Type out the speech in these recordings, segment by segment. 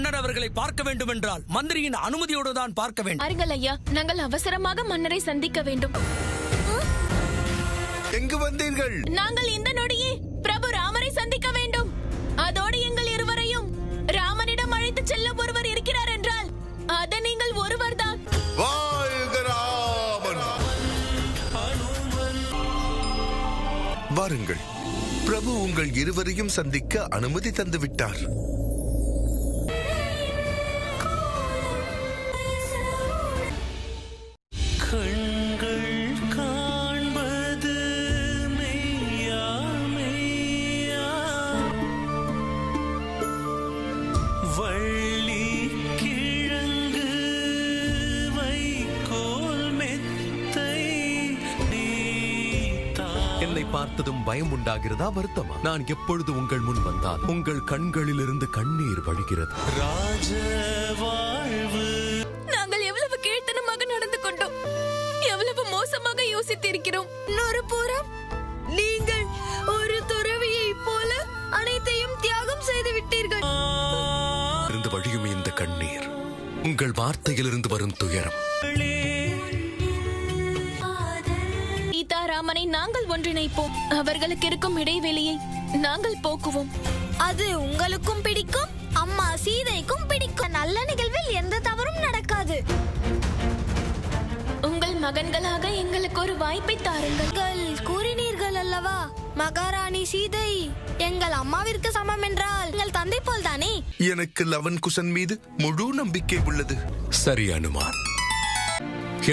மன்னர் அவர்களை பார்க்க வேண்டும் என்றால் மந்திரியின் அனுமதியோடு தான் பார்க்க வேண்டும். அருங்கள் ஐயா, நாங்கள் அவசரமாக மன்னரை சந்திக்க வேண்டும். எங்கு வந்தீர்கள்? நாங்கள் இந்த நொடியே பிரபு ராமரை சந்திக்க வேண்டும். அதோடு எங்கள் இருவரையும் ராமனிடம் அழைத்து செல்ல ஒருவர் இருக்கிறார் என்றால் அது நீங்கள் ஒருவர்தான். வாழ்க ராமன்! வாருங்கள், பிரபு உங்கள் இருவரையும் சந்திக்க அனுமதி தந்து விட்டார். என்னை பார்த்ததும் பயம் உண்டாகிறதா, வருத்தமா? நான் எப்பொழுது உங்கள் முன் வந்தால் உங்கள் கண்களில் இருந்து கண்ணீர் வழிகிறது. நாங்கள் எவ்வளவு கீழ்த்தனமாக நடந்து கொண்டோம், எவ்வளவு மோசமாக யோசித்திருக்கிறோம். இன்னொரு புறம் நீங்கள் ஒரு துறவியை போல அனைத்தையும் தியாகம் செய்து விட்டீர்கள். இருந்து வழியும் இந்த கண்ணீர் உங்கள் வார்த்தையிலிருந்து வரும் துயரம். ராமனை நாங்கள் ஒன்றிணைப்போம். அவர்களுக்கு இருக்கும் இடைவெளியை நாங்கள் போக்குவோம். அது உங்களுக்கும் பிடிக்கும், அம்மா சீதைக்கும் பிடிக்கும். நல்ல நிகழ்வில் எந்த தவறும் நடக்காது. உங்கள் மகன்களாக எங்களுக்கு ஒரு வாய்ப்பை தாருங்கள். கூறினீர்கள் அல்லவா, மகாராணி சீதை எங்கள் அம்மாவிற்கு சமம் என்றால் எங்கள் தந்தை போல் தானே? எனக்கு லவன் குசன் மீது முழு நம்பிக்கை உள்ளது. சரி அனுமார்,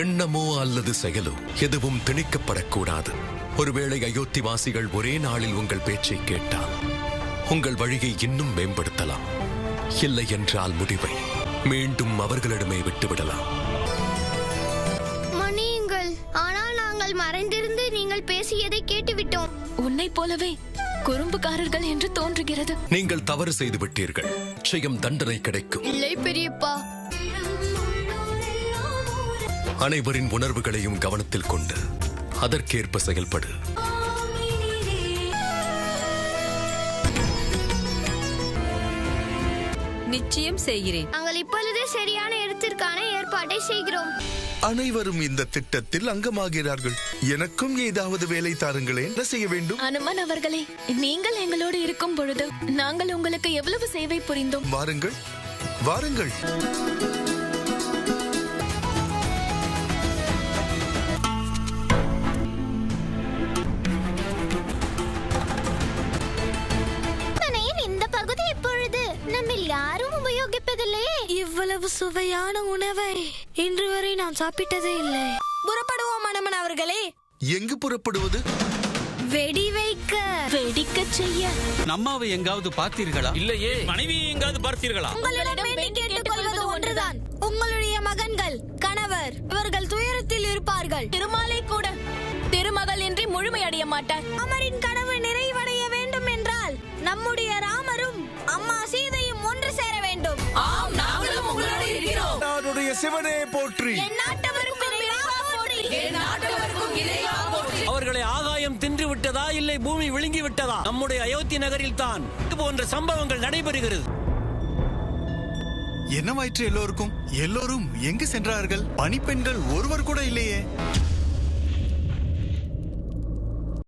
எண்ணமோ அல்லது செயலோ எதுவும் திணிக்கப்படக்கூடாது. ஒருவேளை அயோத்தி வாசிகள் ஒரே நாளில் உங்கள் பேச்சை கேட்டால் உங்கள் வழியை இன்னும் மேம்படுத்தலாம். இல்லை என்றால் முடிவை மீண்டும் அவர்களிடமே விட்டுவிடலாம். மன்னியுங்கள், ஆனால் நாங்கள் மறைந்திருந்து நீங்கள் பேசியதை கேட்டுவிட்டோம். உன்னை போலவே குறும்புக்காரர்கள் என்று தோன்றுகிறது. நீங்கள் தவறு செய்து விட்டீர்கள், நிச்சயம் தண்டனை கிடைக்கும். இல்லை பெரியப்பா. அனைவரின் உணர்வுகளையும் கவனத்தில் கொண்டு அதற்கேற்ப செயல்படு. நிச்சயம் செய்கிறேன். நாங்கள் இப்பொழுதே சரியான இடத்திற்கான ஏற்பாட்டை செய்கிறோம். அனைவரும் இந்த திட்டத்தில் அங்கமாகிறார்கள். எனக்கும் ஏதாவது வேலை தாருங்களேன். என்ன செய்ய வேண்டும்? அனுமன் அவர்களே, நீங்கள் எங்களோடு இருக்கும் பொழுது நாங்கள் உங்களுக்கு எவ்வளவு சேவை புரிந்தோம். வாருங்கள், வாருங்கள். யாரும் உபயோகிப்பதில்லையே. இவ்வளவு சுவையான உணவை இன்று வரை நான் சாப்பிட்டதே இல்லை. புறப்படுவோம் அனுமன் அவர்களே. எங்கு புறப்படுவது? வெடி வைக்க, வெடிக்க செய்ய. நம்மாவை எங்காவது பார்த்தீர்களா? இல்லையே. மனைவியை எங்காவது பார்த்தீர்களா? உங்களிடம் வேண்டி கேட்டுக்கொள்வது ஒன்றுதான். உங்களுடைய மகன்கள், கணவர் இவர்கள் துயரத்தில் இருப்பார்கள். திருமாலை கூட திருமகள் இன்றி முழுமையடைய மாட்டார். ராமரின் கனவு நிறைவடைய வேண்டும் என்றால் நம்முடைய ராமரும் அம்மா சீதையும் ஒன்று சேர வேண்டும். நாடுடைய சிவனே போற்றி. அவர்களை ஆகாயம் தின்று விட்டதா, இல்லை பூமி விழுங்கி விட்டதா? நம்முடைய அயோத்தி நகரில் தான் இது போன்ற சம்பவங்கள் நடைபெறுகிறது. என்னவாயிற்று எல்லோருக்கும்? எல்லோரும் எங்கு சென்றார்கள்? பணிப்பெண்கள் ஒருவர் கூட இல்லையே.